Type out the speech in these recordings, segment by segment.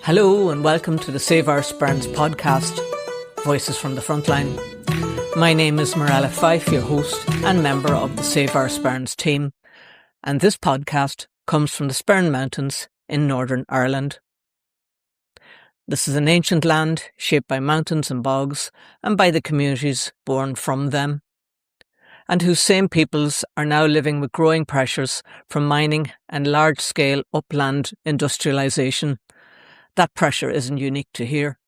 Hello and welcome to the Save Our Sperrins podcast, Voices from the Frontline. My name is Morella Fife, your host and member of the Save Our Sperrins team, and this podcast comes from the Sperrin Mountains in Northern Ireland. This is an ancient land shaped by mountains and bogs and by the communities born from them, and whose same peoples are now living with growing pressures from mining and large-scale upland industrialisation. That pressure isn't unique to here.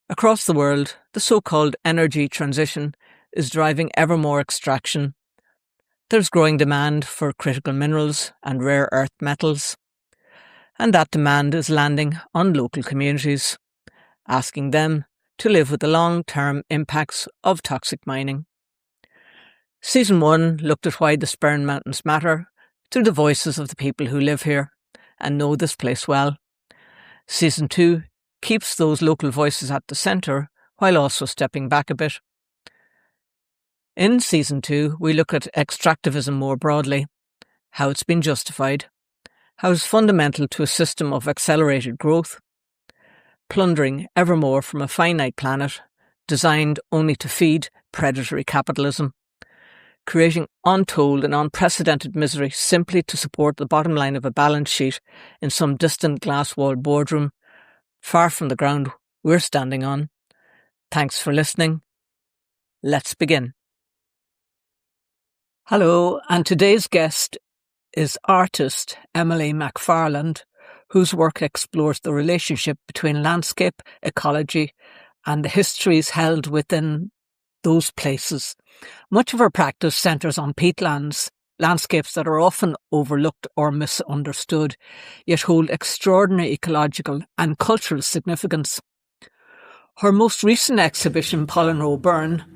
Across the world, the so-called energy transition is driving ever more extraction. There's growing demand for critical minerals and rare earth metals, and that demand is landing on local communities, asking them to live with the long-term impacts of toxic mining. Season 1 looked at why the Sperrin Mountains matter through the voices of the people who live here and know this place well. Season 2 keeps those local voices at the centre while also stepping back a bit. In Season 2, we look at extractivism more broadly, how it's been justified, how it's fundamental to a system of accelerated growth, plundering ever more from a finite planet designed only to feed predatory capitalism, creating untold and unprecedented misery simply to support the bottom line of a balance sheet in some distant glass-walled boardroom, far from the ground we're standing on. Thanks for listening. Let's begin. Hello, and today's guest is artist Emily McFarland, whose work explores the relationship between landscape, ecology, and the histories held within those places. Much of her practice centres on peatlands, landscapes that are often overlooked or misunderstood, yet hold extraordinary ecological and cultural significance. Her most recent exhibition, Pollen Row Burn,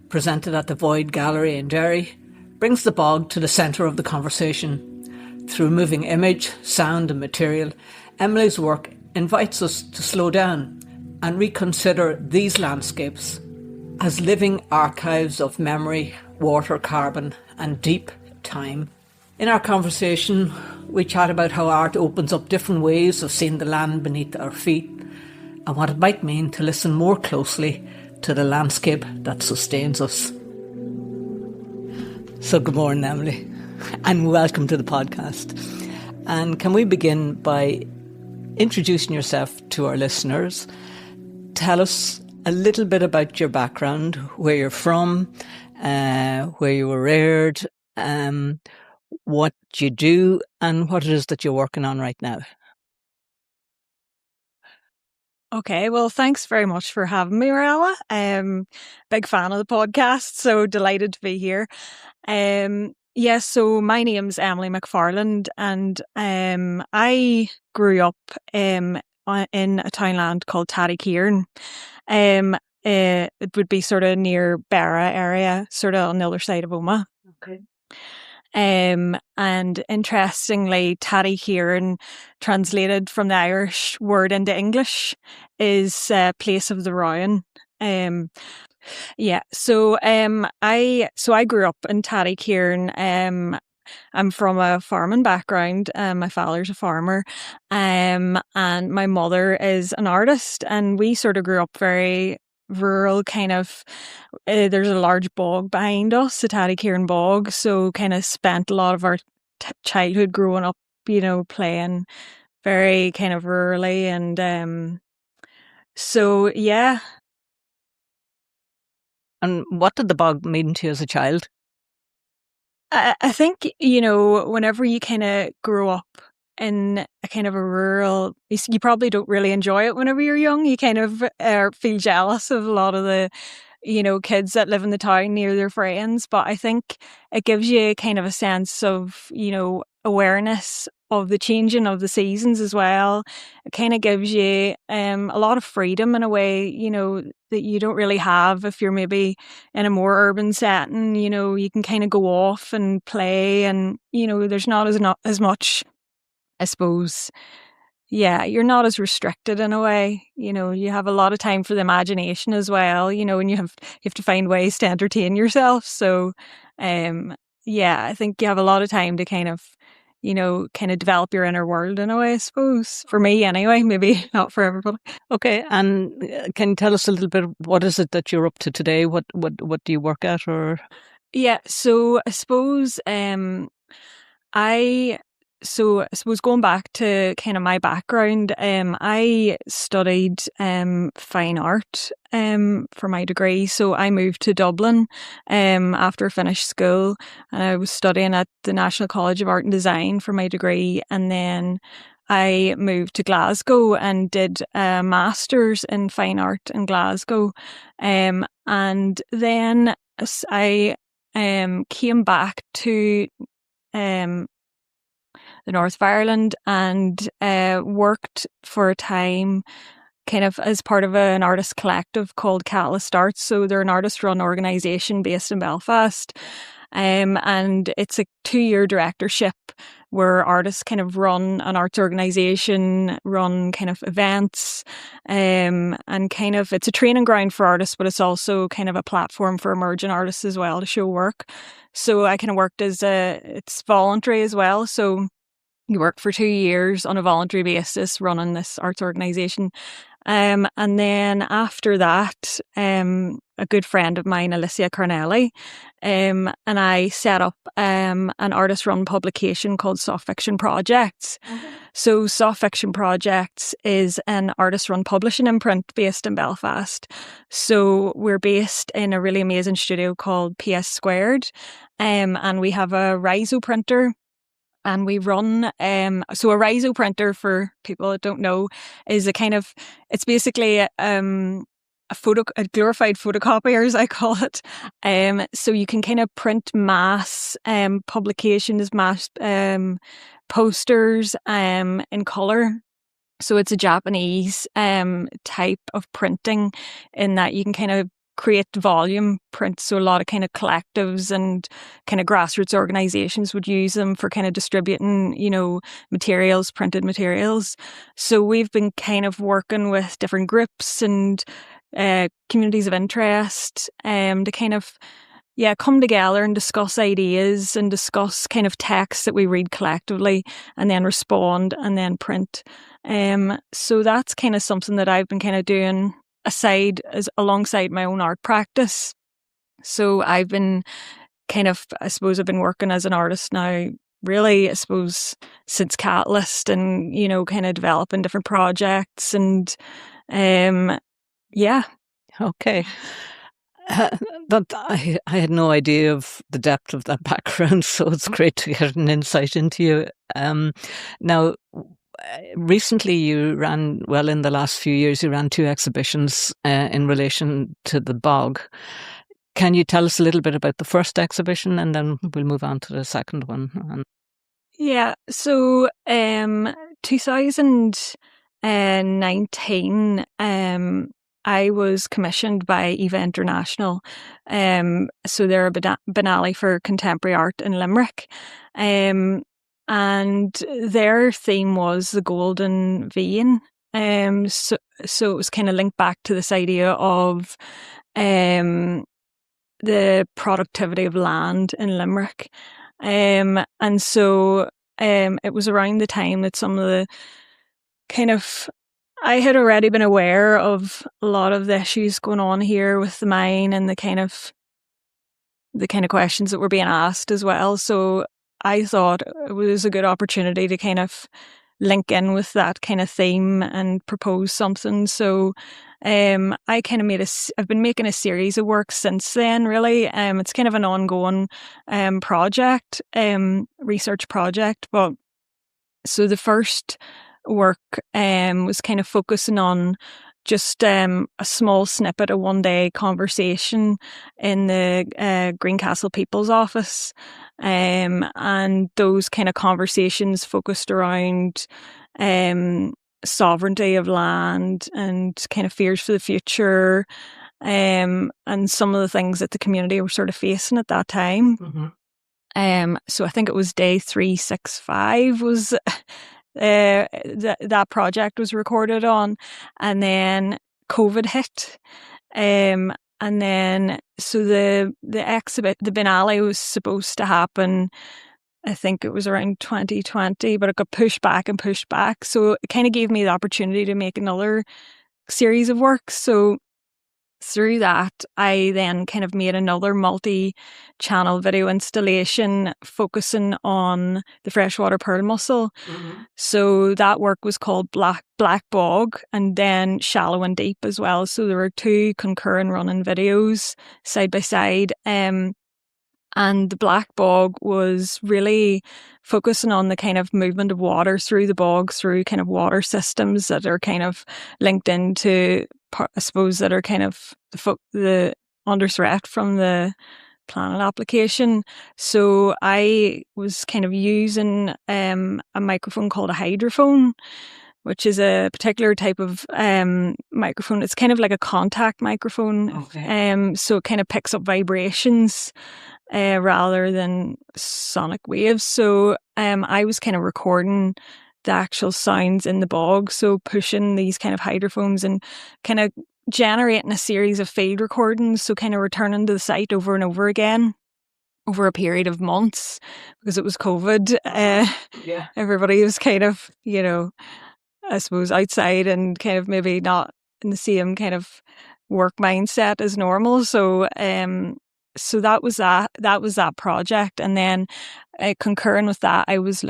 presented at the Void Gallery in Derry, brings the bog to the centre of the conversation. Through moving image, sound and material, Emily's work invites us to slow down and reconsider these landscapes as living archives of memory, water, carbon and deep time. In our conversation, we chat about how art opens up different ways of seeing the land beneath our feet and what it might mean to listen more closely to the landscape that sustains us. So good morning, Emily, and welcome to the podcast. And can we begin by introducing yourself to our listeners? Tell us a little bit about your background, where you're from, where you were reared, what you do, and what it is that you're working on right now. Okay, well, thanks very much for having me, Morella. Big fan of the podcast, so delighted to be here. Yes, so my name's Emily McFarland, and I grew up in a townland called Tyrone. It would be sort of near Barra area, sort of on the other side of Oma. Okay. And interestingly, Tyrone, translated from the Irish word into English, is place of the rowan. So I grew up in Tyrone. I'm from a farming background. My father's a farmer, and my mother is an artist. And we sort of grew up very rural, kind of. There's a large bog behind us, the Tyrone bog. So kind of spent a lot of our childhood growing up, playing very kind of rurally, and so yeah. And what did the bog mean to you as a child? I think, whenever you kind of grow up in a kind of a rural, you probably don't really enjoy it whenever you're young. You kind of feel jealous of a lot of the, kids that live in the town near their friends. But I think it gives you kind of a sense of, awareness of the changing of the seasons as well. It kind of gives you a lot of freedom in a way, that you don't really have if you're maybe in a more urban setting. You can kind of go off and play, and there's not as much, I suppose. Yeah, you're not as restricted in a way. You have a lot of time for the imagination as well. And you have to find ways to entertain yourself. So, I think you have a lot of time to kind of kind of develop your inner world in a way, I suppose. For me anyway, maybe not for everybody. Okay, and can you tell us a little bit, what is it that you're up to today? What do you work at, or? Yeah, so I suppose I suppose going back to kind of my background, I studied fine art for my degree. So I moved to Dublin after I finished school, and I was studying at the National College of Art and Design for my degree, and then I moved to Glasgow and did a master's in fine art in Glasgow, and then I came back to um, the north of Ireland and worked for a time kind of as part of an artist collective called Catalyst Arts. So they're an artist-run organisation based in Belfast. And it's a 2-year directorship where artists kind of run an arts organisation, run kind of events, and kind of it's a training ground for artists, but it's also kind of a platform for emerging artists as well to show work. So I kind of worked it's voluntary as well. So you work for 2 years on a voluntary basis running this arts organisation. And then after that, a good friend of mine, Alicia Carnelli, and I set up an artist-run publication called Soft Fiction Projects. So Soft Fiction Projects is an artist-run publishing imprint based in Belfast. So we're based in a really amazing studio called PS Squared, and we have a Riso printer. And we run, so a Riso printer, for people that don't know, is it's basically a glorified photocopier, as I call it. So you can kind of print mass publications, mass posters in colour. So it's a Japanese type of printing in that you can kind of create volume prints. So a lot of kind of collectives and kind of grassroots organizations would use them for kind of distributing, materials, printed materials. So we've been kind of working with different groups and communities of interest to kind of come together and discuss ideas and discuss kind of texts that we read collectively and then respond and then print. So that's kind of something that I've been kind of doing alongside my own art practice. So I've been I've been working as an artist now, really, I suppose, since Catalyst, and, kind of developing different projects and, yeah. Okay. But I had no idea of the depth of that background, so it's great to get an insight into you. Now, recently you ran, in the last few years, you ran 2 exhibitions in relation to the bog. Can you tell us a little bit about the first exhibition, and then we'll move on to the second one? Yeah, so 2019, I was commissioned by Eva International. So they're a Biennale for Contemporary Art in Limerick. And their theme was the Golden Vein. So it was kind of linked back to this idea of the productivity of land in Limerick. And so it was around the time that some of the I had already been aware of a lot of the issues going on here with the mine and the kind of questions that were being asked as well. So I thought it was a good opportunity to kind of link in with that kind of theme and propose something. So I kind of I've been making a series of work since then, really. It's kind of an ongoing project, research project. But so the first work was kind of focusing on just a small snippet of one-day conversation in the Greencastle People's Office, and those kind of conversations focused around sovereignty of land and kind of fears for the future, and some of the things that the community were sort of facing at that time. Mm-hmm. So I think it was day 365 was that project was recorded on, and then COVID hit, and then so the Biennale was supposed to happen I think it was around 2020, but it got pushed back and pushed back. So it kind of gave me the opportunity to make another series of work. So through that, I then kind of made another multi-channel video installation focusing on the freshwater pearl mussel. Mm-hmm. So that work was called Black Bog, and then Shallow and Deep as well. So there were 2 concurrent running videos side by side. And the Black Bog was really focusing on the kind of movement of water through the bog, through kind of water systems that are kind of linked into, I suppose, that are kind of the under threat from the planet application. So I was kind of using a microphone called a hydrophone, which is a particular type of microphone. It's kind of like a contact microphone. Okay. So it kind of picks up vibrations rather than sonic waves. So I was kind of recording the actual sounds in the bog. So pushing these kind of hydrophones and kind of generating a series of field recordings. So kind of returning to the site over and over again over a period of months, because it was COVID. Everybody was kind of, I suppose, outside and kind of maybe not in the same kind of work mindset as normal. So that was that project. And then concurrent with that, I was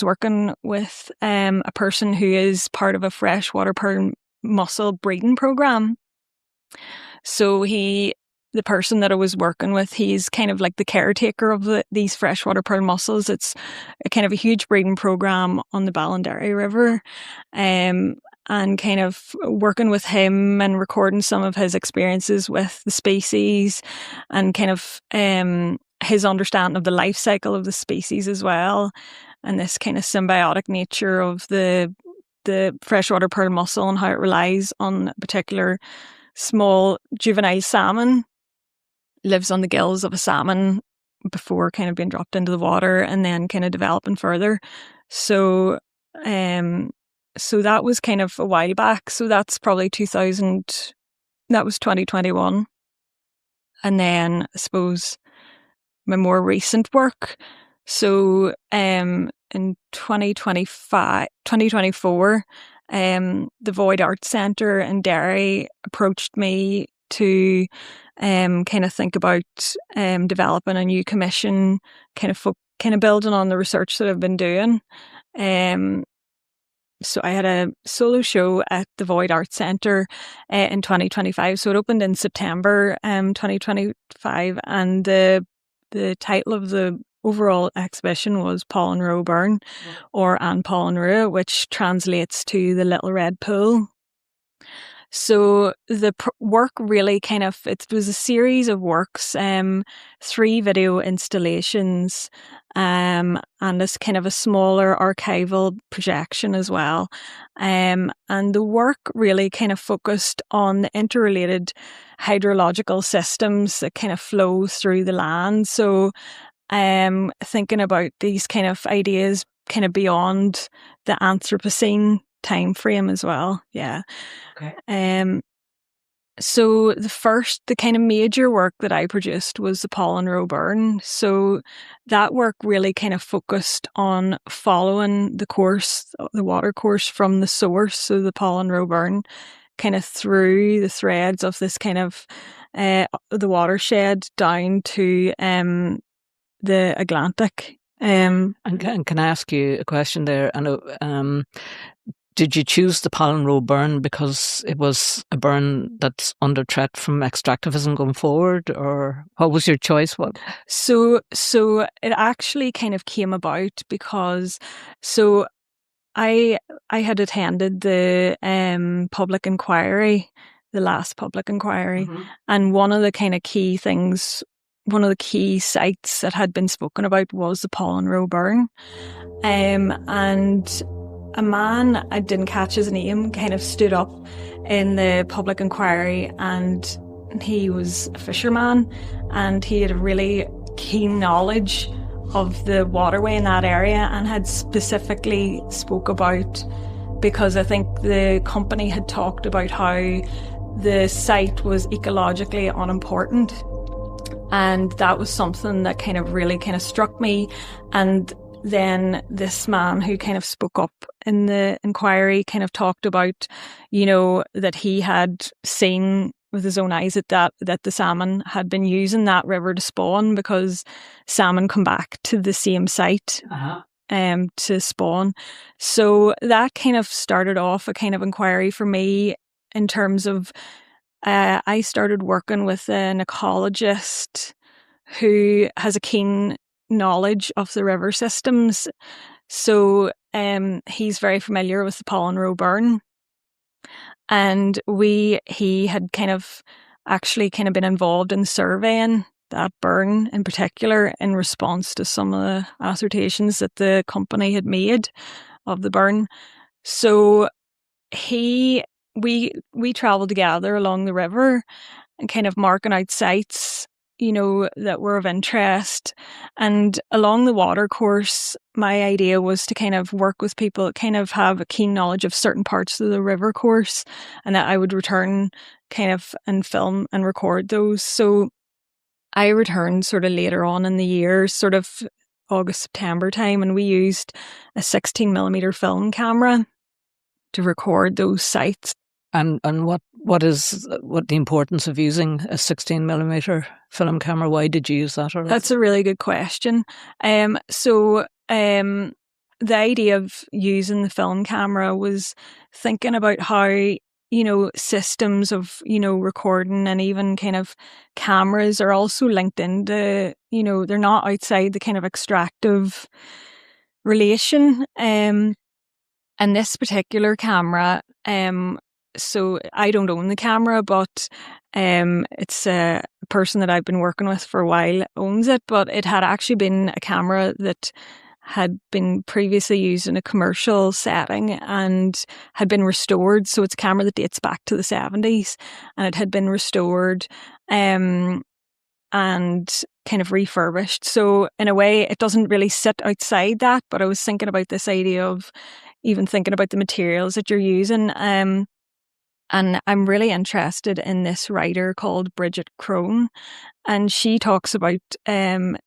working with a person who is part of a freshwater pearl mussel breeding program. So the person that I was working with, he's kind of like the caretaker of these freshwater pearl mussels. It's a kind of a huge breeding program on the Ballinderry River. And kind of working with him and recording some of his experiences with the species and kind of his understanding of the life cycle of the species as well, and this kind of symbiotic nature of the freshwater pearl mussel and how it relies on a particular small juvenile salmon, lives on the gills of a salmon before kind of being dropped into the water and then kind of developing further. So that was kind of a while back. So that's probably 2021. And then I suppose my more recent work. So in 2024, the Void Arts Centre in Derry approached me to kind of think about developing a new commission, kind of building on the research that I've been doing. So I had a solo show at the Void Arts Centre in 2025. So it opened in September 2025, and the title of the overall exhibition was Paul and Roe Burn, or An Paul and Roe, which translates to the Little Red Pool. So the work really it was a series of works, 3 video installations, and this kind of a smaller archival projection as well. And the work really kind of focused on the interrelated hydrological systems that kind of flow through the land. So thinking about these kind of ideas kind of beyond the Anthropocene time frame as well. Yeah. Okay. So the kind of major work that I produced was the Paul and Roe Burn. So that work really kind of focused on following the water course from the source, so the Paul and Roe Burn, kind of through the threads of this kind of the watershed down to the Atlantic. And can I ask you a question there? I know, did you choose the Paul and Roe burn because it was a burn that's under threat from extractivism going forward, or what was your choice? What? So it actually kind of came about because I had attended the public inquiry, the last public inquiry, mm-hmm. and one of the kind of key things, one of the key sites that had been spoken about was the Paul and Roe burn, and a man, I didn't catch his name, kind of stood up in the public inquiry, and he was a fisherman, and he had a really keen knowledge of the waterway in that area, and had specifically spoke about, because I think the company had talked about how the site was ecologically unimportant, And that was something that kind of really kind of struck me. And then this man who kind of spoke up in the inquiry kind of talked about, that he had seen with his own eyes that the salmon had been using that river to spawn, because salmon come back to the same site to spawn. So that kind of started off a kind of inquiry for me in terms of I started working with an ecologist who has a keen knowledge of the river systems. So he's very familiar with the Pollen burn. And he had kind of been involved in surveying that burn in particular in response to some of the assertions that the company had made of the burn. So we travelled together along the river and kind of marking out sites, that were of interest. And along the water course, my idea was to kind of work with people that kind of have a keen knowledge of certain parts of the river course, and that I would return kind of and film and record those. So I returned sort of later on in the year, sort of August, September time, and we used a 16mm film camera to record those sites. And what the importance of using a 16mm film camera? Why did you use that? That's a really good question. So the idea of using the film camera was thinking about how, systems of, recording and even kind of cameras are also linked into, they're not outside the kind of extractive relation. And this particular camera, so I don't own the camera, but it's a person that I've been working with for a while owns it. But it had actually been a camera that had been previously used in a commercial setting and had been restored. So it's a camera that dates back to the 70s, and it had been restored and kind of refurbished. So in a way, it doesn't really sit outside that, but I was thinking about this idea of even thinking about the materials that you're using. And I'm really interested in this writer called Bridget Crone, and she talks about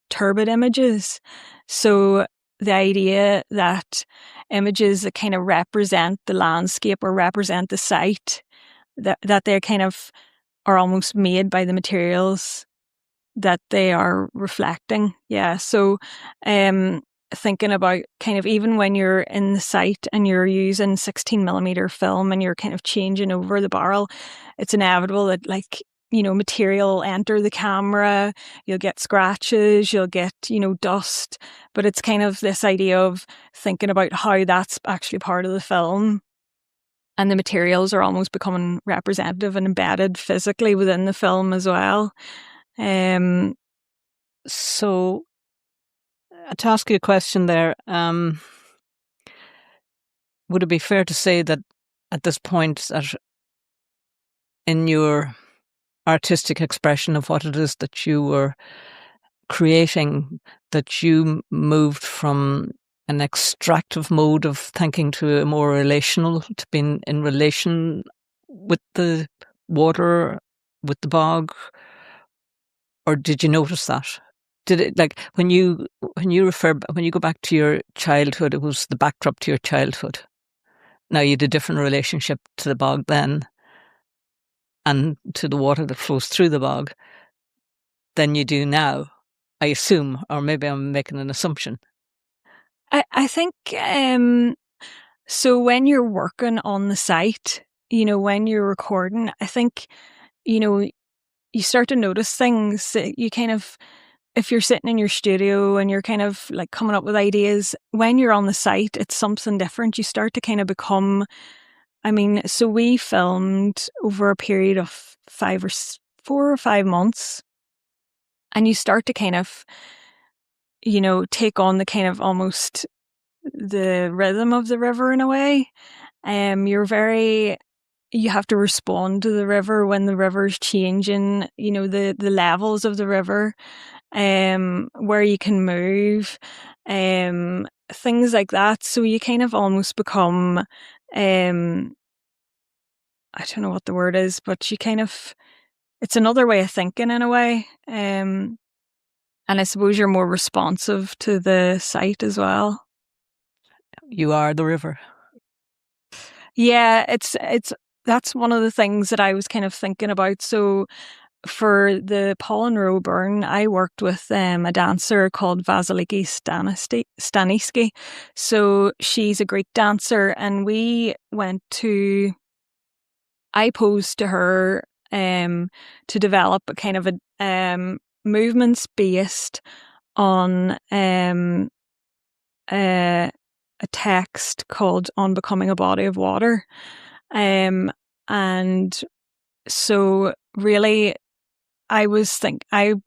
turbid images. So the idea that images that kind of represent the landscape or represent the site, that they kind of are almost made by the materials that they are reflecting. Yeah. So thinking about kind of even when you're in the site and you're using 16mm film and you're kind of changing over the barrel, it's inevitable that material will enter the camera, you'll get scratches, you'll get, dust, but it's kind of this idea of thinking about how that's actually part of the film. And the materials are almost becoming representative and embedded physically within the film as well. So to ask you a question there, would it be fair to say that at this point that in your artistic expression of what it is that you were creating, that you moved from an extractive mode of thinking to a more relational, to being in relation with the water, with the bog? Or did you notice that? Did it, when you go back to your childhood, it was the backdrop to your childhood. Now you had a different relationship to the bog then, and to the water that flows through the bog, than you do now, I assume, or maybe I'm making an assumption. I think so. When you're working on the site, when you're recording, I think, you start to notice things that you kind of, if you're sitting in your studio and you're kind of coming up with ideas, when you're on the site, it's something different. You start to kind of become, so we filmed over a period of 4 or 5 months, and you start to kind of, take on the kind of almost the rhythm of the river in a way. You have to respond to the river when the river's changing, the levels of the river, where you can move, things like that. So you kind of almost become, I don't know what the word is, but you kind of it's another way of thinking in a way. And I suppose you're more responsive to the site as well. You are the river. Yeah, that's one of the things that I was kind of thinking about. So for the Pollen Row burn, I worked with a dancer called Vasiliki Staniski. So she's a Greek dancer, and I posed to her to develop a kind of a movements based on a text called On Becoming a Body of Water. And so really I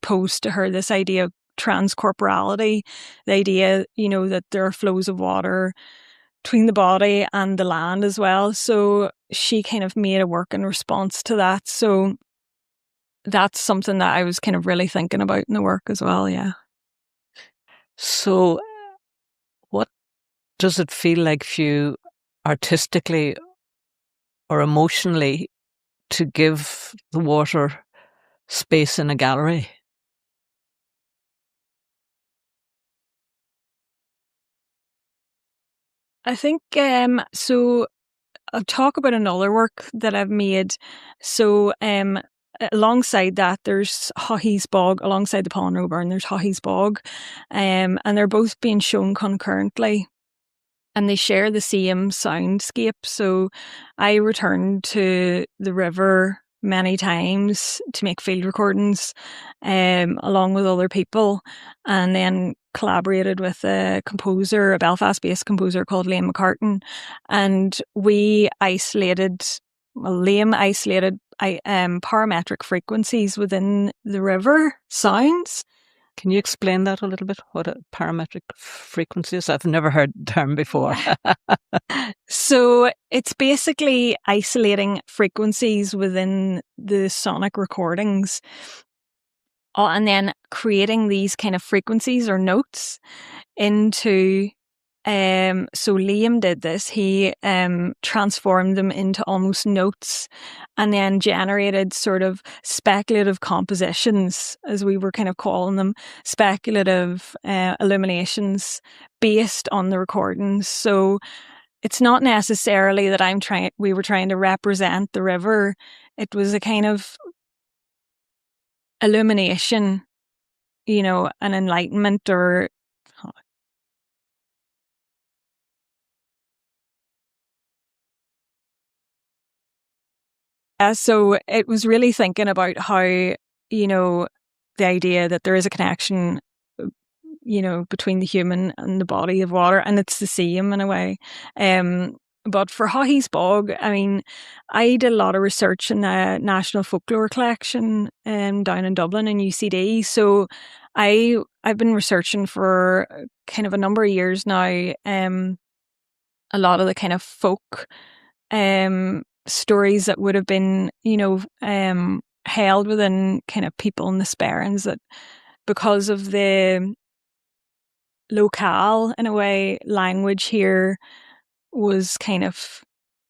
posed to her this idea of transcorporality, the idea, that there are flows of water between the body and the land as well. So she kind of made a work in response to that. So that's something that I was kind of really thinking about in the work as well, yeah. So what does it feel like for you artistically or emotionally to give the water space in a gallery? I think, so I'll talk about another work that I've made. So alongside that, there's Haughey's Bog. Alongside the Pollen Row burn, there's Haughey's Bog. And they're both being shown concurrently. And they share the same soundscape. So I returned to the river many times to make field recordings along with other people, and then collaborated with a Belfast-based composer called Liam McCartan, and Liam isolated parametric frequencies within the river sounds. Can you explain that a little bit? What a parametric frequency is? I've never heard the term before. So it's basically isolating frequencies within the sonic recordings, and then creating these kind of frequencies or notes into. So Liam did this. He transformed them into almost notes, and then generated sort of speculative compositions, as we were kind of calling them, speculative illuminations based on the recordings. So it's not necessarily that we were trying to represent the river. It was a kind of illumination, an enlightenment or. So it was really thinking about how, the idea that there is a connection, between the human and the body of water, and it's the same in a way. But for Haughey's Bog, I mean, I did a lot of research in the National Folklore Collection down in Dublin in UCD. So I've been researching for kind of a number of years now, a lot of the kind of folk stories that would have been, held within kind of people in the Sperrins, that because of the locale, in a way, language here was kind of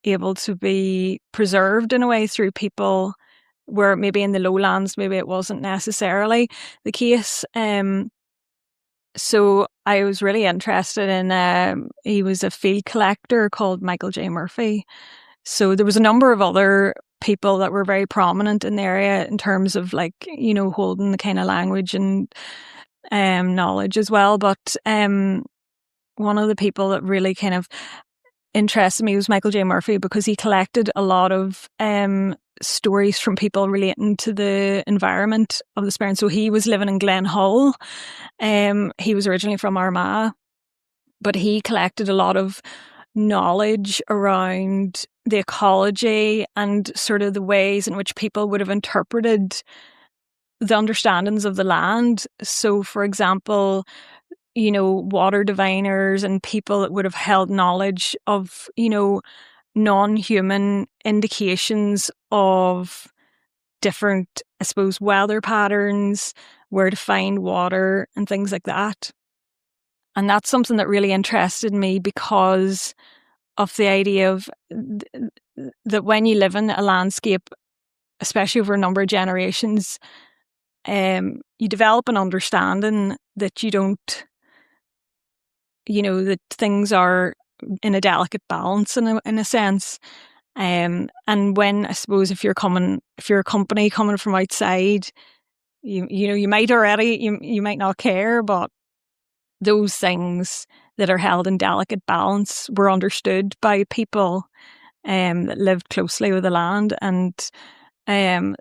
able to be preserved in a way through people, where maybe in the lowlands, maybe it wasn't necessarily the case. So I was really interested in, he was a field collector called Michael J. Murphy. So there was a number of other people that were very prominent in the area in terms of holding the kind of language and knowledge as well. But one of the people that really kind of interested me was Michael J. Murphy, because he collected a lot of stories from people relating to the environment of the Sperrin. So he was living in Glen Hull. He was originally from Armagh, but he collected a lot of knowledge around the ecology and sort of the ways in which people would have interpreted the understandings of the land. So, for example, water diviners and people that would have held knowledge of, non-human indications of different, I suppose, weather patterns, where to find water and things like that. And that's something that really interested me, because of the idea of that when you live in a landscape especially over a number of generations, you develop an understanding that you don't, that things are in a delicate balance in a sense. And when, I suppose, if you're a company coming from outside, you might already, you might not care, but those things that are held in delicate balance were understood by people that lived closely with the land. And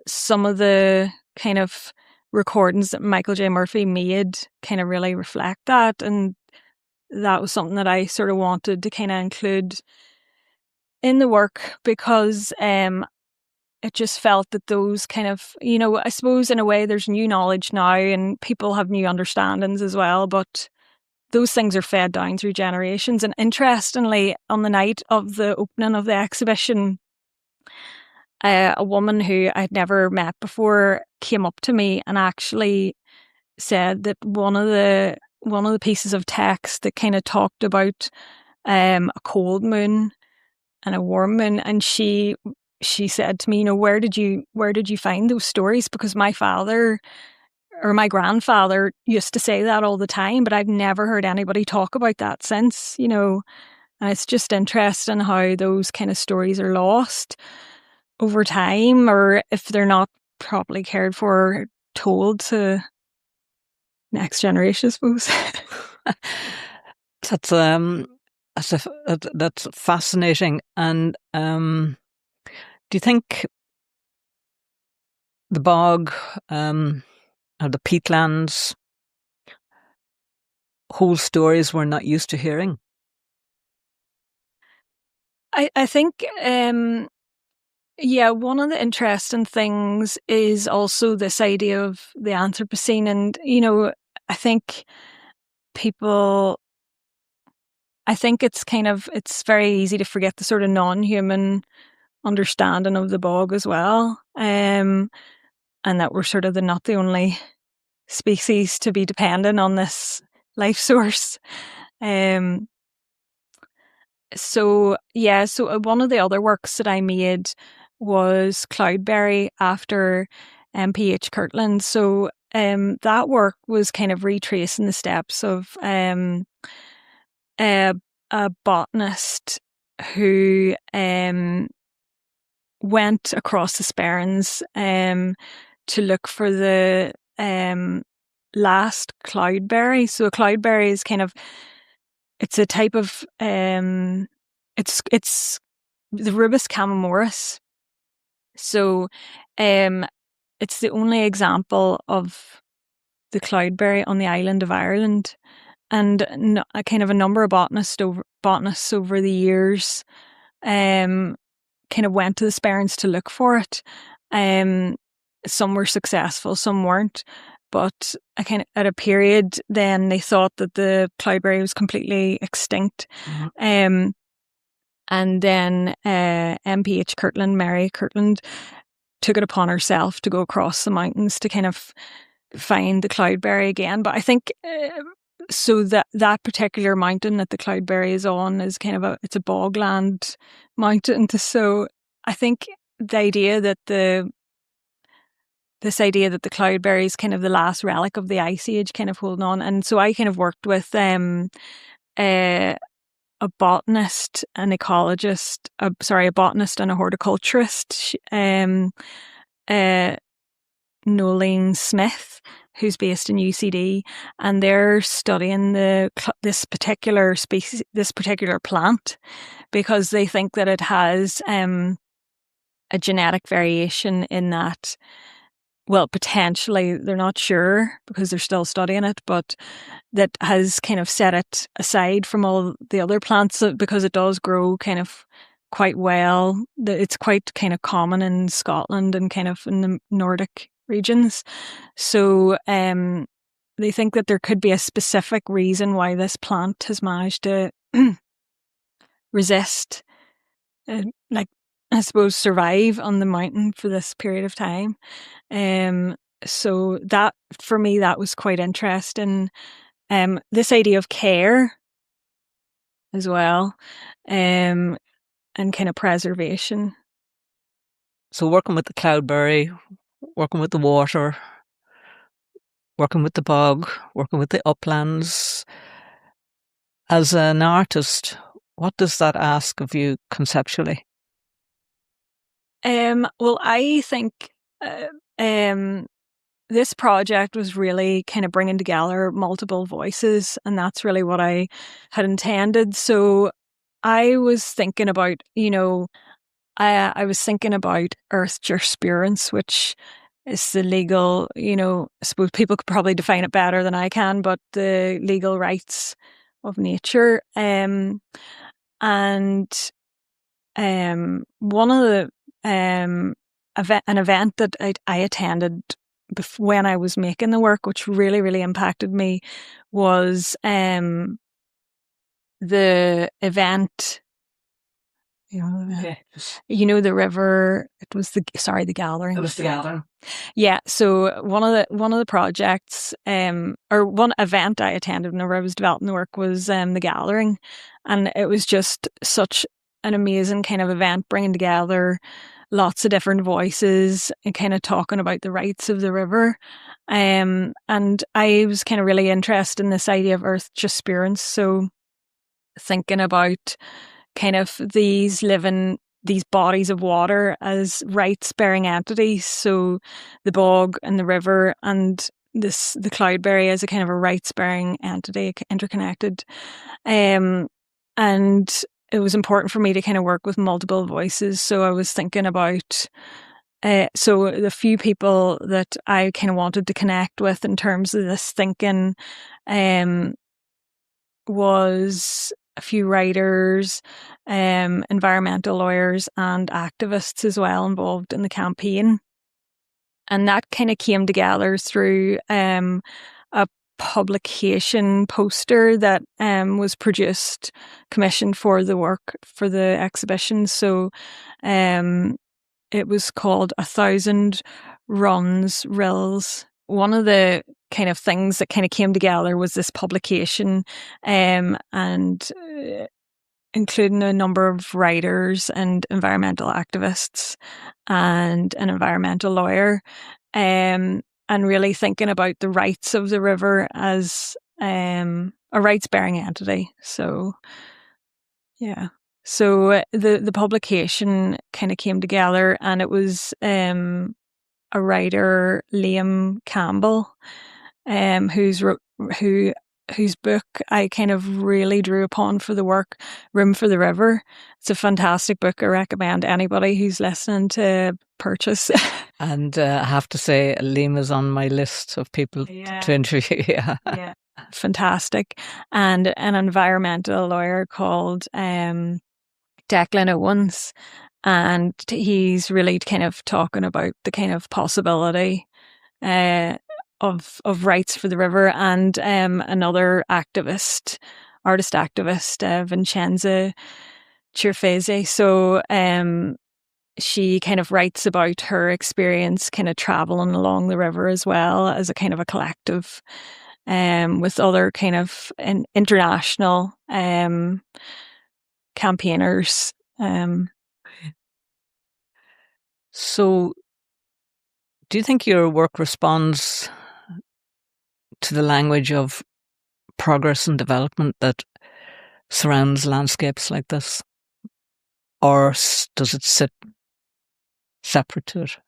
some of the kind of recordings that Michael J. Murphy made kind of really reflect that. And that was something that I sort of wanted to kind of include in the work, because it just felt that those kind of, I suppose in a way there's new knowledge now and people have new understandings as well, but those things are fed down through generations. And interestingly, on the night of the opening of the exhibition, a woman who I'd never met before came up to me and actually said that one of the pieces of text that kind of talked about a cold moon and a warm moon, and she said to me, where did you find those stories? Because my father or my grandfather used to say that all the time, but I've never heard anybody talk about that since, and it's just interesting how those kind of stories are lost over time, or if they're not properly cared for, told to next generation, I suppose. That's fascinating. And do you think the bog or the peatlands whole stories we're not used to hearing? I think, one of the interesting things is also this idea of the Anthropocene. And, I think it's very easy to forget the sort of non-human understanding of the bog as well. And that we're sort of not the only species to be dependent on this life source. So one of the other works that I made was Cloudberry after P.H. Kirtland. So that work was kind of retracing the steps of a botanist who went across the Sperrins to look for the last cloudberry. So a cloudberry is it's a type of it's the Rubus camemoris. So it's the only example of the cloudberry on the island of Ireland, and a kind of a number of botanists over the years kind of went to the Sperrins to look for it. Some were successful, some weren't. But at a period, then they thought that the cloudberry was completely extinct. Mm-hmm. And then Mary Kirtland, took it upon herself to go across the mountains to kind of find the cloudberry again. But I think so that particular mountain that the cloudberry is on is it's a bogland mountain. So I think the idea that the cloudberry is kind of the last relic of the Ice Age, kind of holding on. And so I kind of worked with a botanist, an ecologist, a botanist and a horticulturist, Nolene Smith, who's based in UCD, and they're studying this particular species, this particular plant, because they think that it has a genetic variation in that. Well, potentially, they're not sure because they're still studying it, but that has kind of set it aside from all the other plants, because it does grow kind of quite well. It's quite kind of common in Scotland and kind of in the Nordic regions. So they think that there could be a specific reason why this plant has managed to resist, I suppose, survive on the mountain for this period of time. So that, for me, that was quite interesting. This idea of care as well, and kind of preservation. So working with the cloudberry, working with the water, working with the bog, working with the uplands. As an artist, what does that ask of you conceptually? Well, I think this project was really kind of bringing together multiple voices, and that's really what I had intended. So I was thinking about, I was thinking about Earth Sperrins, which is the legal, I suppose people could probably define it better than I can, but the legal rights of nature. And one of the an event that I attended when I was making the work, which really, really impacted me, was the event. The river. It was the gathering. It was the gathering. Yeah. So one of the projects, or one event I attended whenever I was developing the work was the gathering, and it was just such an amazing kind of event, bringing together lots of different voices and kind of talking about the rights of the river. And I was kind of really interested in this idea of earth disappearance. So thinking about kind of these bodies of water as rights-bearing entities. So the bog and the river and the cloudberry as a kind of a rights-bearing entity, interconnected. And it was important for me to kind of work with multiple voices. So I was thinking about so the few people that I kind of wanted to connect with in terms of this thinking was a few writers, environmental lawyers and activists as well involved in the campaign. And that kind of came together through a publication poster that was produced, commissioned for the work for the exhibition. So it was called 1,000 Runs Rills. One of the kind of things that kind of came together was this publication, and including a number of writers and environmental activists and an environmental lawyer, and really thinking about the rights of the river as a rights-bearing entity. So, yeah. So the publication kind of came together, and it was a writer, Liam Campbell, whose book I kind of really drew upon for the work, Room for the River. It's a fantastic book. I recommend anybody who's listening to purchase. And I have to say, Liam is on my list of people to interview. Yeah, fantastic. And an environmental lawyer called Declan Owens, and he's really kind of talking about the kind of possibility of rights for the river. And another artist activist, Vincenza Cirfese. So she kind of writes about her experience kind of traveling along the river as well as a kind of a collective with other kind of international campaigners. So do you think your work responds to the language of progress and development that surrounds landscapes like this? Or does it sit separate to it?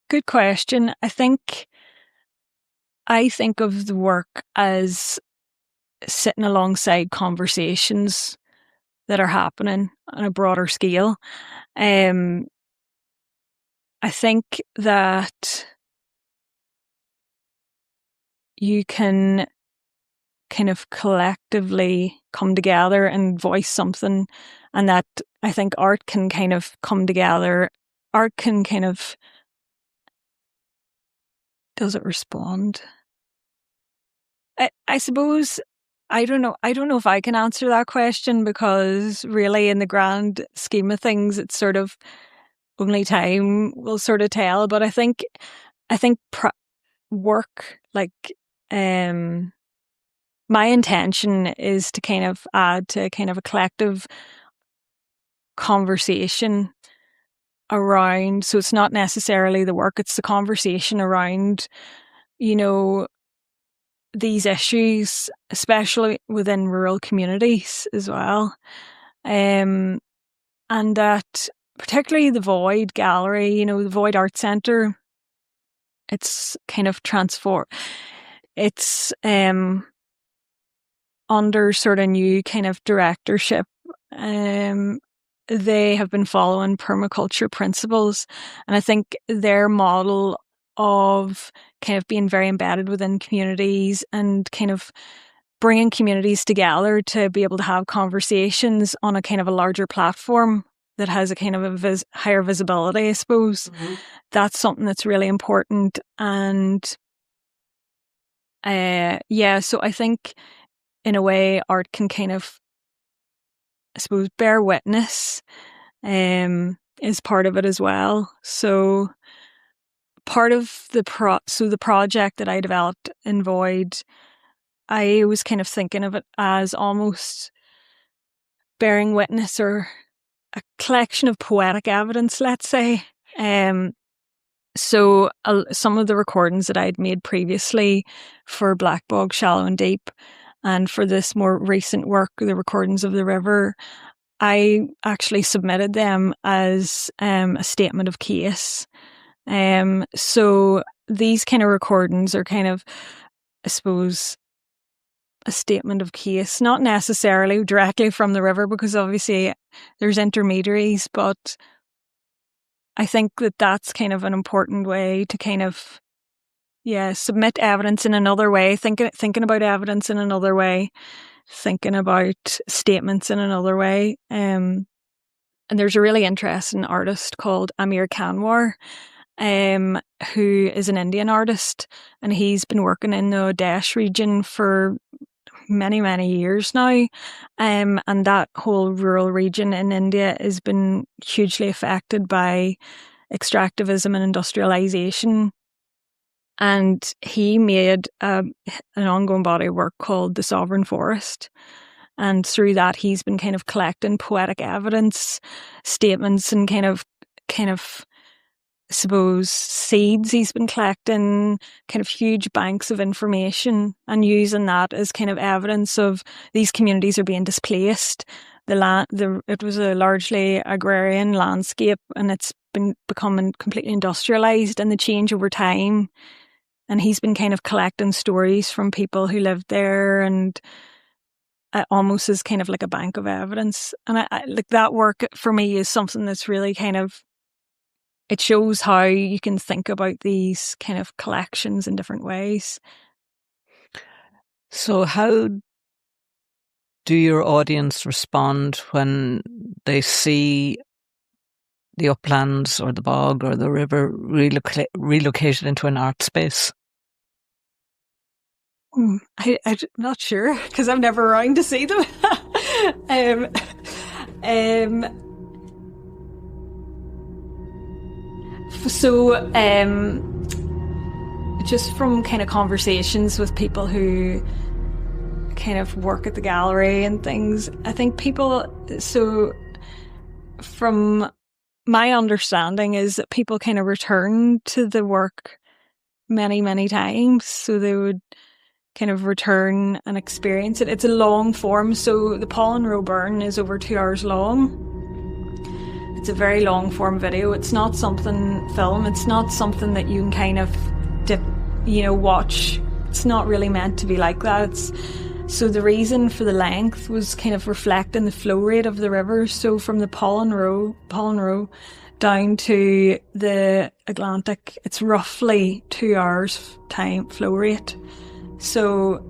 Good question. I think of the work as sitting alongside conversations that are happening on a broader scale. I think that you can kind of collectively come together and voice something, and that I think art can kind of come together. Art can kind of, does it respond? I suppose I don't know if I can answer that question, because really in the grand scheme of things it's sort of only time will sort of tell. But I think work, like my intention is to kind of add to kind of a collective conversation around, so it's not necessarily the work, it's the conversation around, these issues, especially within rural communities as well. And that particularly the Void Gallery, the Void Art Centre, it's kind of it's under sort of new kind of directorship. They have been following permaculture principles, and I think their model of kind of being very embedded within communities and kind of bringing communities together to be able to have conversations on a kind of a larger platform that has a kind of a higher visibility, I suppose. Mm-hmm. That's something that's really important. And so I think in a way art can kind of, I suppose, bear witness is part of it as well. So part of the project that I developed in Void, I was kind of thinking of it as almost bearing witness or a collection of poetic evidence, let's say. So some of the recordings that I'd made previously for Black Bog, Shallow and Deep, and for this more recent work, the recordings of the river, I actually submitted them as a statement of case. So these kind of recordings are kind of, I suppose, a statement of case, not necessarily directly from the river, because obviously there's intermediaries, but I think that that's kind of an important way to kind of, submit evidence in another way, thinking about evidence in another way, thinking about statements in another way. And there's a really interesting artist called Amir Kanwar, who is an Indian artist, and he's been working in the Odesh region for many, many years now. And that whole rural region in India has been hugely affected by extractivism and industrialization. And he made an ongoing body of work called The Sovereign Forest. And through that, he's been kind of collecting poetic evidence, statements, and kind of, I suppose, seeds. He's been collecting kind of huge banks of information and using that as kind of evidence of these communities are being displaced. It was a largely agrarian landscape, and it's been becoming completely industrialized, and the change over time. And he's been kind of collecting stories from people who lived there, and almost as kind of like a bank of evidence. And I like that work for me is something that's really kind of, it shows how you can think about these kind of collections in different ways. So how do your audience respond when they see the uplands or the bog or the river relocated into an art space? I'm not sure, because I'm never around to see them. So just from kind of conversations with people who kind of work at the gallery and things, I think so from my understanding is that people kind of return to the work many, many times. So they would kind of return and experience it. It's a long form. So the Pollen Row Burn is over 2 hours long. It's a very long form video. It's not something film. It's not something that you can kind of watch. It's not really meant to be like that. So the reason for the length was kind of reflecting the flow rate of the river. So from the Pollen Row down to the Atlantic, it's roughly 2 hours time flow rate. So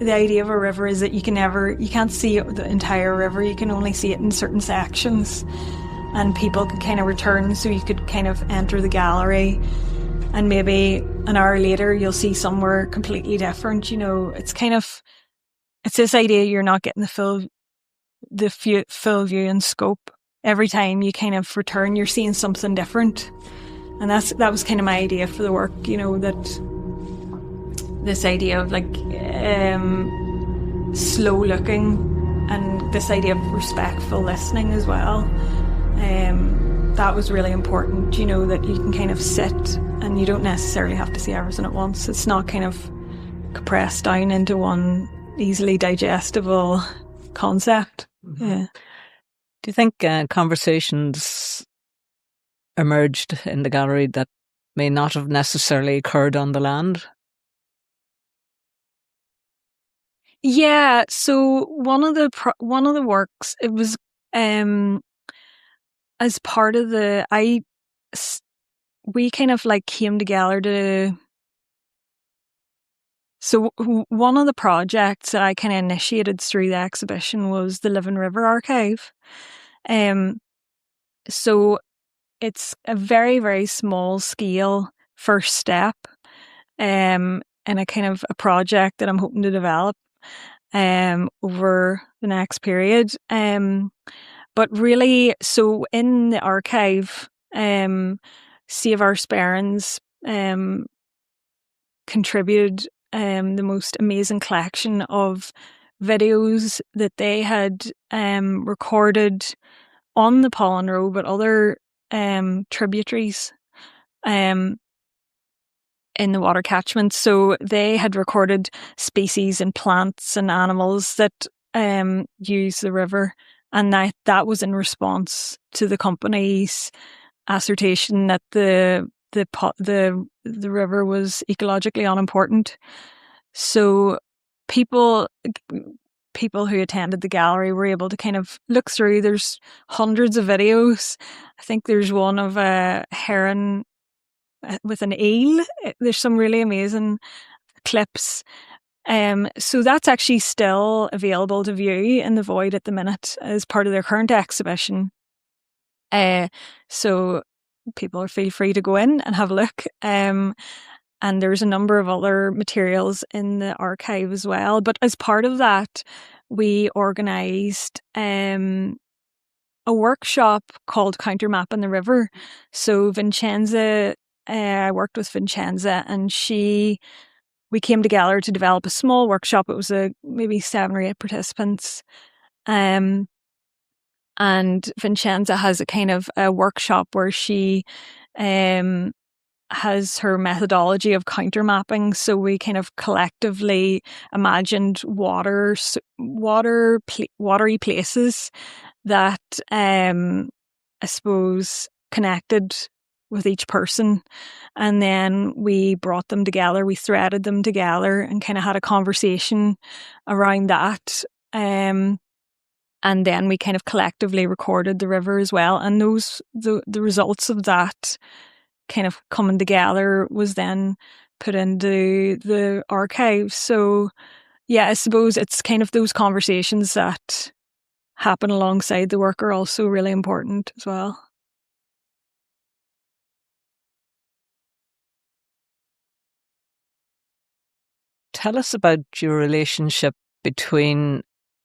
the idea of a river is that you can't see the entire river. You can only see it in certain sections, and people can kind of return. So you could kind of enter the gallery, and maybe an hour later you'll see somewhere completely different. It's this idea you're not getting the full view and scope. Every time you kind of return, you're seeing something different. And that was kind of my idea for the work, that this idea of slow looking and this idea of respectful listening as well. That was really important, you know, that you can kind of sit and you don't necessarily have to see everything at once. It's not kind of compressed down into one easily digestible concept. Mm-hmm. Yeah. Do you think conversations emerged in the gallery that may not have necessarily occurred on the land? Yeah, so one of the works, it was as part of we kind of like came together to. So one of the projects that I kind of initiated through the exhibition was the Living River Archive. So it's a very, very small scale first step in a kind of a project that I'm hoping to develop over the next period. But really, so in the archive, Save Our Sperrins contributed the most amazing collection of videos that they had recorded on the Pollen Row, but other tributaries in the water catchment. So they had recorded species and plants and animals that use the river, and that was in response to the company's assertion that the river was ecologically unimportant. So people who attended the gallery were able to kind of look through. There's hundreds of videos. I think there's one of a heron with an eel. There's some really amazing clips. So that's actually still available to view in the Void at the minute as part of their current exhibition. So people feel free to go in and have a look. And there's a number of other materials in the archive as well. But as part of that, we organised a workshop called Counter Mapping the River. So Vincenza, I worked with Vincenza, and we came together to develop a small workshop. It was maybe 7 or 8 participants. And Vincenza has a kind of a workshop where she has her methodology of counter mapping. So we kind of collectively imagined watery places that I suppose connected with each person, and then we brought them together, we threaded them together and kind of had a conversation around that. And then we kind of collectively recorded the river as well, and the results of that kind of coming together was then put into the archive. So yeah, I suppose it's kind of those conversations that happen alongside the work are also really important as well. Tell us about your relationship between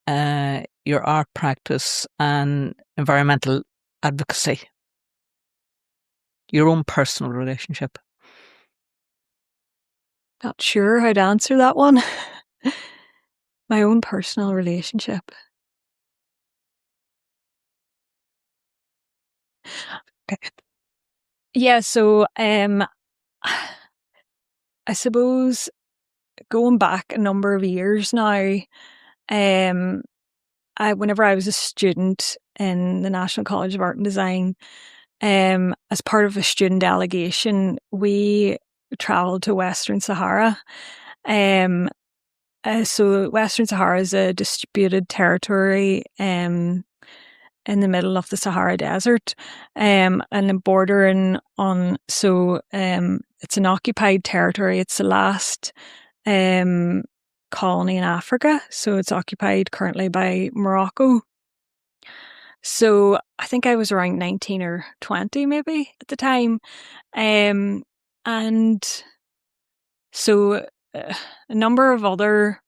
your art practice and environmental advocacy. Your own personal relationship. Not sure how to answer that one. My own personal relationship. Okay. Yeah, so I suppose going back a number of years now, whenever I was a student in the National College of Art and Design, as part of a student delegation, we travelled to Western Sahara. So Western Sahara is a disputed territory in the middle of the Sahara Desert, and bordering on. So it's an occupied territory. It's the last colony in Africa, so it's occupied currently by Morocco. So I think I was around 19 or 20 maybe at the time. And so a number of other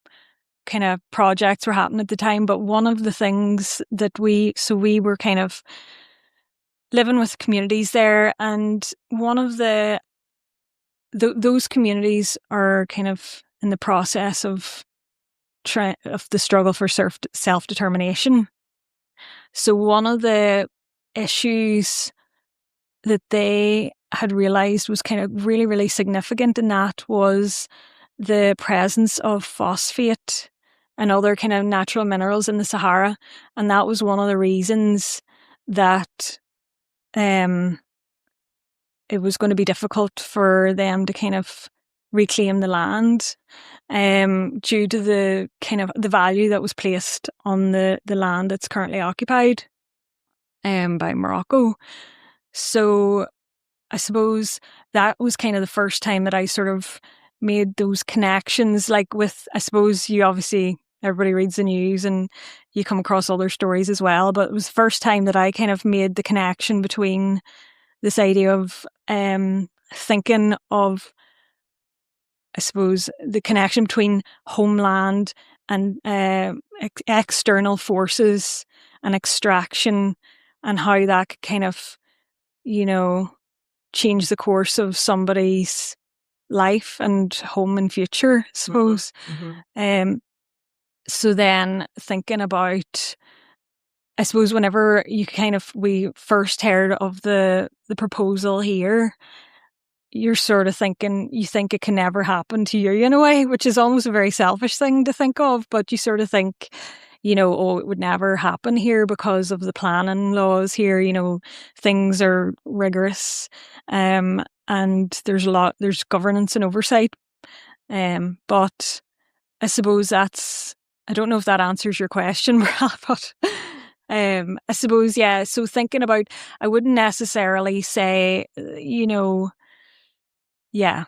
kind of projects were happening at the time, but one of the things that we were kind of living with communities there, and one of those communities are kind of in the process of the struggle for self-determination. So one of the issues that they had realised was kind of really, really significant in that was the presence of phosphate and other kind of natural minerals in the Sahara. And that was one of the reasons that it was going to be difficult for them to kind of reclaim the land due to the kind of the value that was placed on the land that's currently occupied by Morocco. So I suppose that was kind of the first time that I sort of made those connections, like with, I suppose you obviously, everybody reads the news and you come across other stories as well, but it was the first time that I kind of made the connection between this idea of thinking of, I suppose, the connection between homeland and external forces and extraction, and how that could kind of, you know, change the course of somebody's life and home and future, I suppose. Mm-hmm. So then thinking about, I suppose, whenever we first heard of the proposal here, you're sort of thinking, you think it can never happen to you in a way, which is almost a very selfish thing to think of, but you sort of think, you know, oh, it would never happen here because of the planning laws here, you know, things are rigorous, and there's governance and oversight. But I suppose I don't know if that answers your question, but I suppose, yeah, so thinking about, I wouldn't necessarily say, you know, yeah,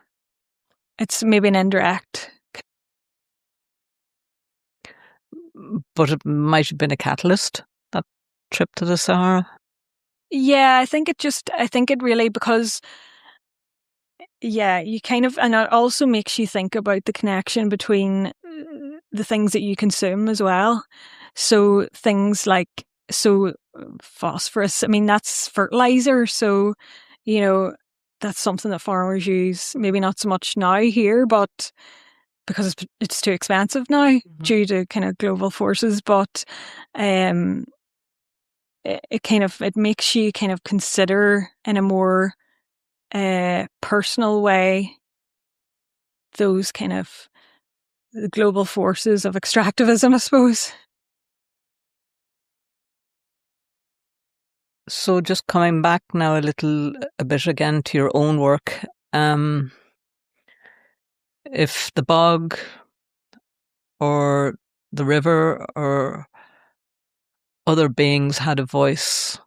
it's maybe an indirect. But it might have been a catalyst, that trip to the Sahara. Yeah, I think it really, because, yeah, you kind of, and it also makes you think about the connection between the things that you consume as well. So things like, phosphorus, I mean, that's fertilizer. So, you know, that's something that farmers use, maybe not so much now here, but because it's too expensive now due to kind of global forces. But it makes you kind of consider in a more personal way those kind of the global forces of extractivism, I suppose. So just coming back now a bit again to your own work, if the bog or the river or other beings had a voice,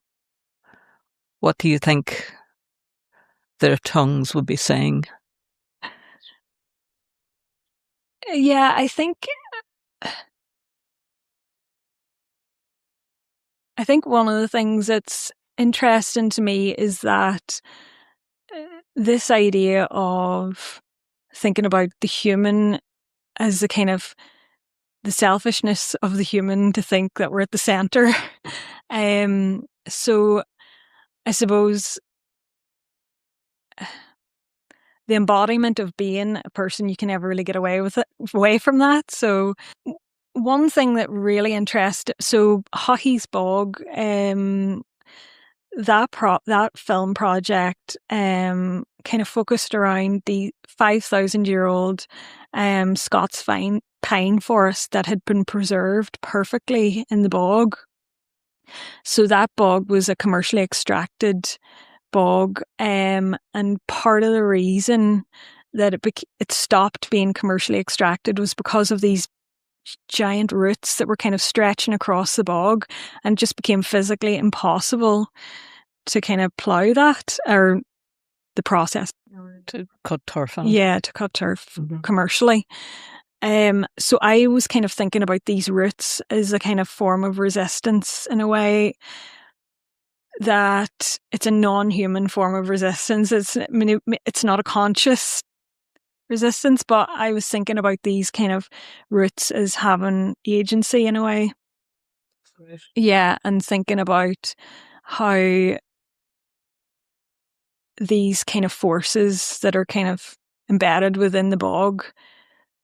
what do you think their tongues would be saying? Yeah, I think one of the things that's interesting to me is that this idea of thinking about the human as the kind of the selfishness of the human, to think that we're at the centre. So I suppose the embodiment of being a person, you can never really get away from that. So one thing that really interested, so Hockey's Bog, that film project kind of focused around the 5,000-year-old Scots pine forest that had been preserved perfectly in the bog. So that bog was a commercially extracted bog, and part of the reason that it stopped being commercially extracted was because of these giant roots that were kind of stretching across the bog, and just became physically impossible to kind of plough that, or the process to cut turf on. Yeah, to cut turf commercially. So I was kind of thinking about these roots as a kind of form of resistance, in a way that it's a non-human form of resistance. It's not a conscious resistance, but I was thinking about these kind of roots as having agency in a way. Right. Yeah, and thinking about how these kind of forces that are kind of embedded within the bog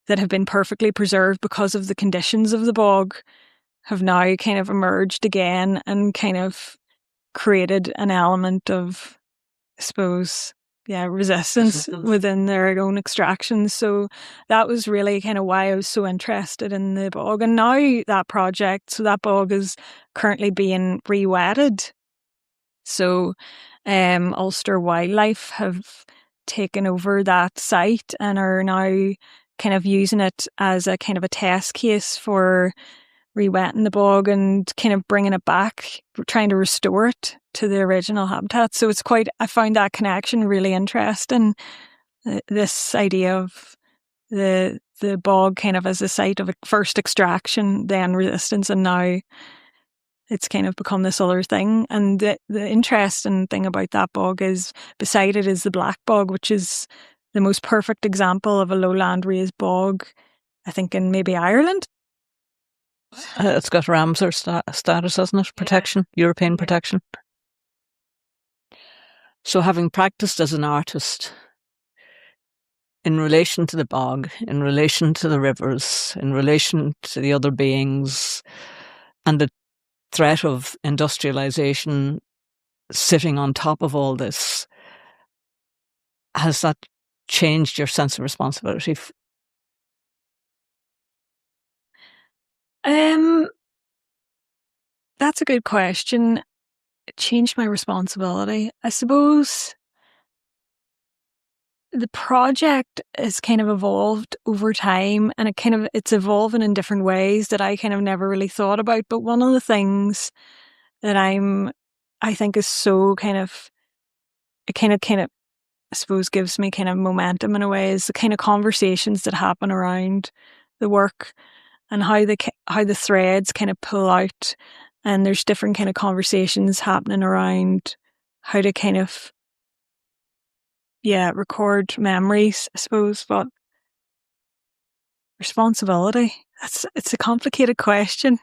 that have been perfectly preserved because of the conditions of the bog have now kind of emerged again and kind of created an element of, I suppose, resistance within their own extractions. So that was really kind of why I was so interested in the bog. And now that bog is currently being re-wetted. So Ulster Wildlife have taken over that site and are now kind of using it as a kind of a test case for re-wetting the bog and kind of bringing it back, trying to restore it to the original habitat. So I found that connection really interesting. This idea of the bog kind of as a site of first extraction, then resistance, and now it's kind of become this other thing. And the interesting thing about that bog is beside it is the black bog, which is the most perfect example of a lowland raised bog, I think, in maybe Ireland. It's got Ramsar status, hasn't it? Protection, European protection. So having practiced as an artist in relation to the bog, in relation to the rivers, in relation to the other beings, and the threat of industrialization sitting on top of all this, has that changed your sense of responsibility? That's a good question. It changed my responsibility. I suppose the project has kind of evolved over time, and it's evolving in different ways that I kind of never really thought about. But one of the things that I think is so I suppose gives me kind of momentum in a way is the kind of conversations that happen around the work and how the threads kind of pull out, and there's different kind of conversations happening around how to kind of record memories, I suppose. But responsibility, it's a complicated question.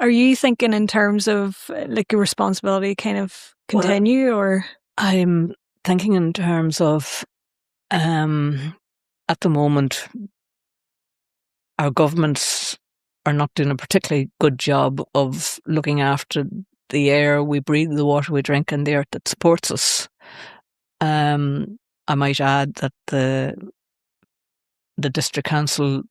Are you thinking in terms of like a responsibility kind of continue, or? I'm thinking in terms of at the moment our governments are not doing a particularly good job of looking after the air we breathe, the water we drink, and the earth that supports us. I might add that the district council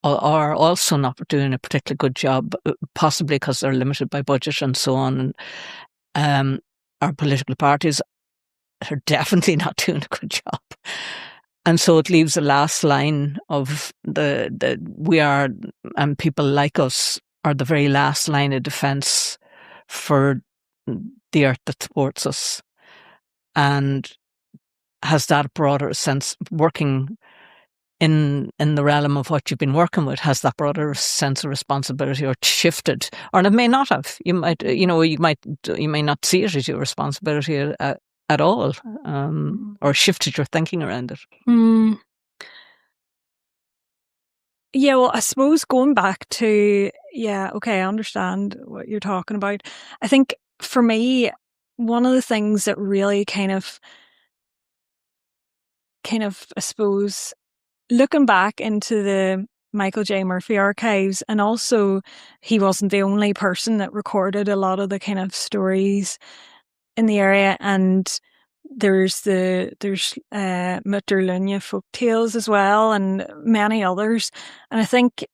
are also not doing a particularly good job, possibly because they're limited by budget and so on. And our political parties are definitely not doing a good job. And so it leaves the last line of we are, and people like us are the very last line of defence for the earth that supports us. And has that broader sense, working in the realm of what you've been working with, has that broader sense of responsibility or shifted? Or it may not have. You may not see it as your responsibility at all, or shifted your thinking around it. Yeah, well, I suppose going back to, I understand what you're talking about. I think for me, one of the things that really kind of, I suppose, looking back into the Michael J. Murphy archives, and also he wasn't the only person that recorded a lot of the kind of stories in the area, and there's Mutterlunya folk tales as well, and many others. And I think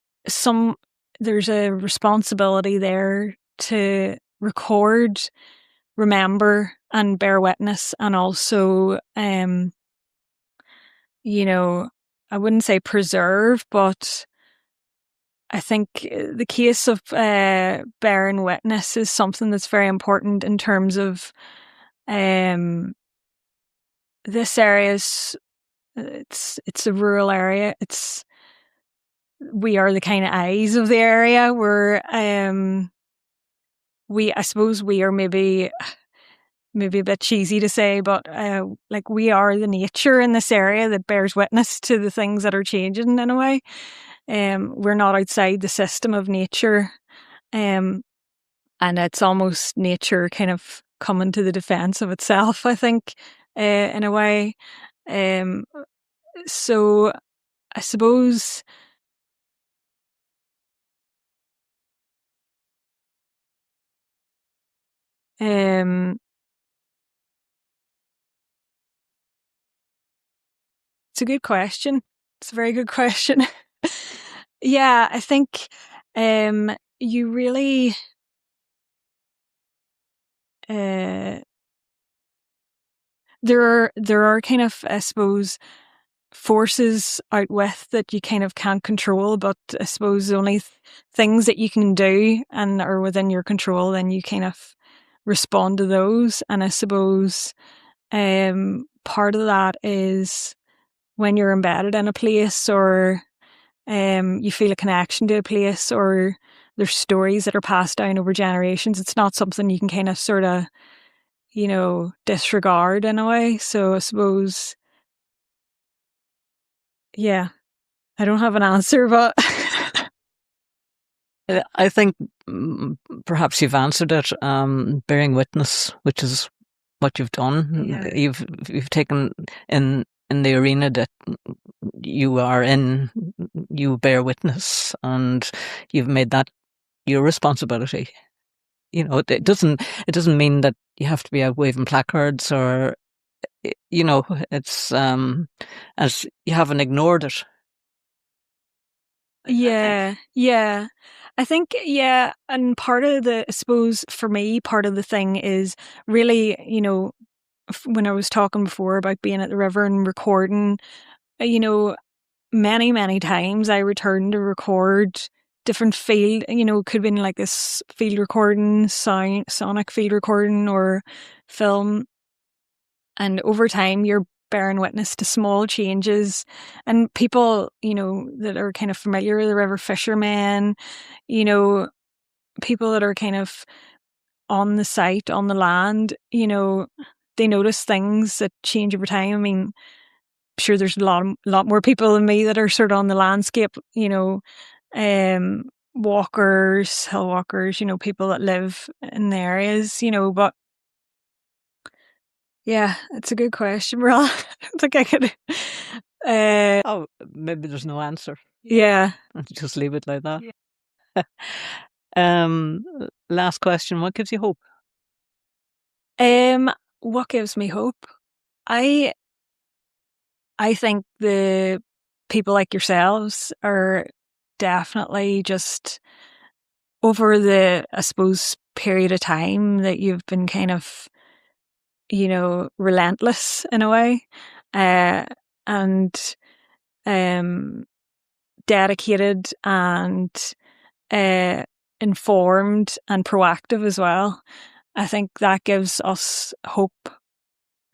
there's a responsibility there to record, remember, and bear witness, and also, I wouldn't say preserve, but I think the case of bearing witness is something that's very important in terms of this area it's a rural area. We are the kind of eyes of the area. I suppose we are maybe a bit cheesy to say, but like we are the nature in this area that bears witness to the things that are changing in a way. We're not outside the system of nature, and it's almost nature kind of coming to the defense of itself, I think, in a way. So I suppose it's a good question. It's a very good question. Yeah, I think you really there are kind of, I suppose, forces out with that you kind of can't control, but I suppose the only things that you can do and are within your control, then you kind of respond to those. And I suppose part of that is when you're embedded in a place, or you feel a connection to a place, or there's stories that are passed down over generations. It's not something you can kind of sort of, disregard in a way. So I suppose, yeah, I don't have an answer, but I think perhaps you've answered it. Bearing witness, which is what you've done. Yeah. You've taken in the arena that you are in. You bear witness, and you've made that your responsibility. It doesn't mean that you have to be out waving placards, or it's as you haven't ignored it. Yeah. I think, and part of I suppose for me, part of the thing is really, when I was talking before about being at the river and recording, many, many times I returned to record different field, could have been like this field recording, sonic field recording or film. And over time, you're bearing witness to small changes, and people, that are kind of familiar with the river, fishermen, people that are kind of on the site, on the land, they notice things that change over time. I mean, I'm sure there's a lot more people than me that are sort of on the landscape, walkers, hill walkers, people that live in the areas, but yeah, it's a good question, Ron. I don't think I could. Maybe there's no answer. Yeah. Just leave it like that. Yeah. Last question. What gives you hope? What gives me hope? I think the people like yourselves are definitely just over the, I suppose, period of time that you've been kind of, relentless in a way, and dedicated and informed and proactive as well. I think that gives us hope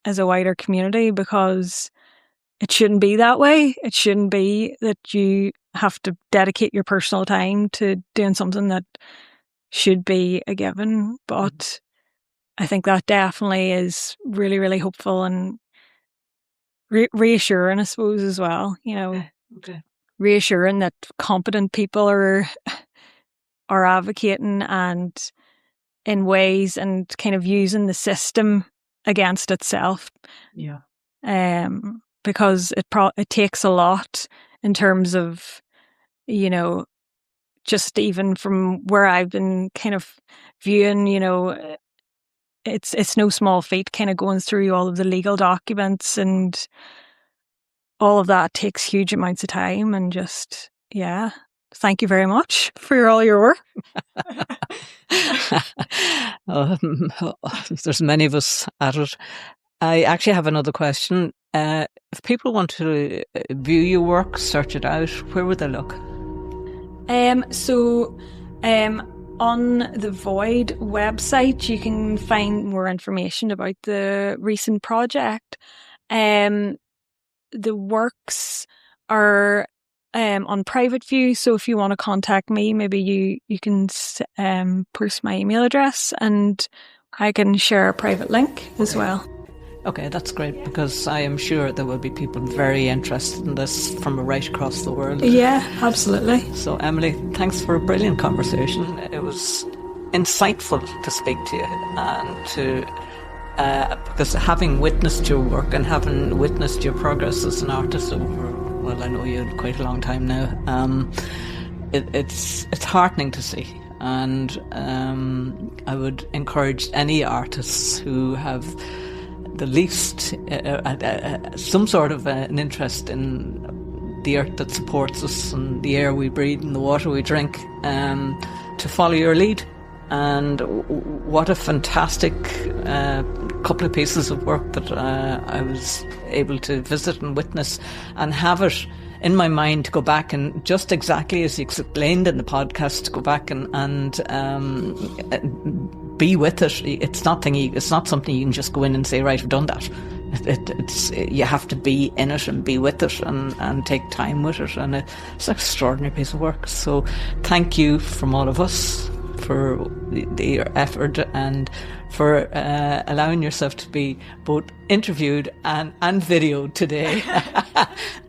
as a wider community, because it shouldn't be that way. It shouldn't be that you have to dedicate your personal time to doing something that should be a given. But I think that definitely is really, really hopeful and reassuring, I suppose, as well. Okay. Reassuring that competent people are advocating and in ways and kind of using the system against itself. Yeah. Because it takes a lot in terms of, just even from where I've been kind of viewing, it's no small feat kind of going through all of the legal documents, and all of that takes huge amounts of time. And just, yeah, thank you very much for all your work. There's many of us at it. I actually have another question. If people want to view your work, search it out, where would they look? On the Void website, you can find more information about the recent project. The works are on private view, so if you want to contact me, maybe you can post my email address and I can share a private link as well. Okay, that's great, because I am sure there will be people very interested in this from right across the world. Yeah, absolutely. So, Emily, thanks for a brilliant conversation. It was insightful to speak to you, and because having witnessed your work and having witnessed your progress as an artist over well, I know you quite a long time now. It's heartening to see, and I would encourage any artists who have the least some sort of an interest in the earth that supports us and the air we breathe and the water we drink, to follow your lead. And what a fantastic couple of pieces of work that I was able to visit and witness, and have it in my mind to go back and, just exactly as you explained in the podcast, to go back and be with it. It's not something you can just go in and say, right, I've done that. It's you have to be in it and be with it and take time with it, and it's an extraordinary piece of work. So thank you from all of us for your effort and for allowing yourself to be both interviewed and videoed today.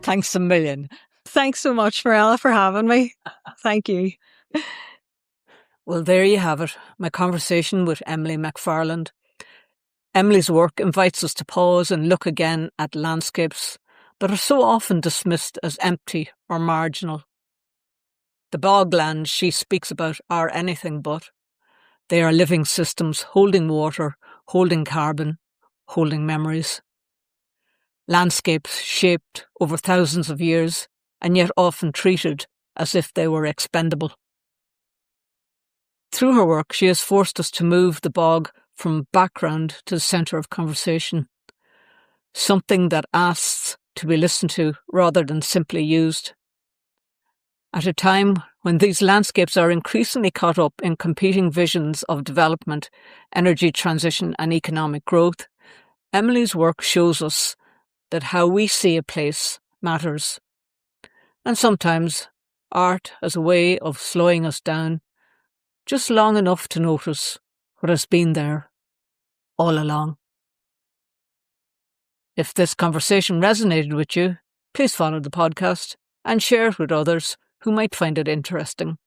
Thanks a million. Thanks so much, Morella, for having me. Thank you. Well, there you have it, my conversation with Emily McFarland. Emily's work invites us to pause and look again at landscapes that are so often dismissed as empty or marginal. The boglands she speaks about are anything but. They are living systems holding water, holding carbon, holding memories. Landscapes shaped over thousands of years and yet often treated as if they were expendable. Through her work, she has forced us to move the bog from background to the centre of conversation, something that asks to be listened to rather than simply used. At a time when these landscapes are increasingly caught up in competing visions of development, energy transition and economic growth, Emily's work shows us that how we see a place matters. And sometimes art has a way of slowing us down just long enough to notice what has been there all along. If this conversation resonated with you, please follow the podcast and share it with others who might find it interesting.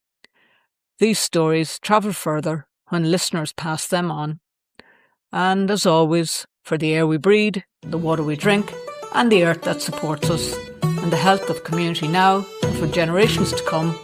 These stories travel further when listeners pass them on. And as always, for the air we breathe, the water we drink, and the earth that supports us, and the health of community now and for generations to come,